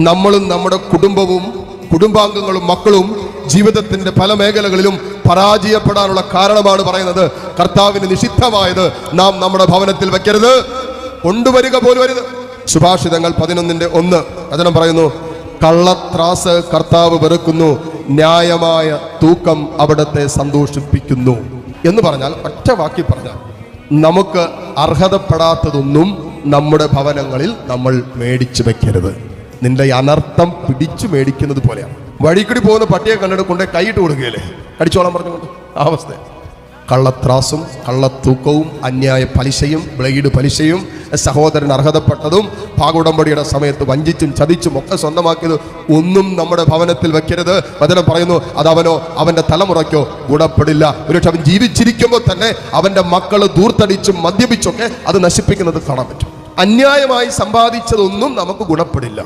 നമ്മളും നമ്മുടെ കുടുംബാംഗങ്ങളും മക്കളും ജീവിതത്തിന്റെ പല മേഖലകളിലും പരാജയപ്പെടാനുള്ള കാരണമാണ് പറയുന്നത്. കർത്താവിന് നിഷിദ്ധമായത് നാം നമ്മുടെ ഭവനത്തിൽ വെക്കരുത്, കൊണ്ടുവരിക പോലും അരുത്. സുഭാഷിതങ്ങൾ 11:1 വചനം പറയുന്നു, കള്ളത്രാസ് കർത്താവ് വെറുക്കുന്നു, ന്യായമായ തൂക്കം അവിടത്തെ സന്തോഷിപ്പിക്കുന്നു എന്ന് പറഞ്ഞാൽ, ഒറ്റ വാക്കി പറഞ്ഞാൽ, നമുക്ക് അർഹതപ്പെടാത്തതൊന്നും നമ്മുടെ ഭവനങ്ങളിൽ നമ്മൾ മേടിച്ചു വെക്കരുത്. നിന്റെ അനർത്ഥം പിടിച്ചു മേടിക്കുന്നത് പോലെയാണ്. വഴിക്കൂടി പോകുന്ന പട്ടിയെ കണ്ടിട്ട് കൊണ്ടേ കൈയിട്ട് കൊടുക്കുകയല്ലേ, കടിച്ചോളാൻ പറഞ്ഞുകൊണ്ട്. ആ അവസ്ഥ. കള്ളത്രാസും കള്ളത്തൂക്കവും അന്യായ പലിശയും ബ്ലേഡ് പലിശയും സഹോദരൻ അർഹതപ്പെട്ടതും ഭാഗോടമ്പടിയുടെ സമയത്ത് വഞ്ചിച്ചും ചതിച്ചും ഒക്കെ സ്വന്തമാക്കിയത് ഒന്നും നമ്മുടെ ഭവനത്തിൽ വെക്കരുത്. വചനം പറയുന്നു, അതവനോ അവന്റെ തലമുറയ്ക്കോ ഗുണപ്പെടില്ല. ഒരുപക്ഷെ അവൻ ജീവിച്ചിരിക്കുമ്പോൾ തന്നെ അവന്റെ മക്കൾ ദൂർത്തടിച്ചും മദ്യപിച്ചൊക്കെ അത് നശിപ്പിക്കുന്നത് കാണാൻ പറ്റും. അന്യായമായി സമ്പാദിച്ചതൊന്നും നമുക്ക് ഗുണപ്പെടില്ല.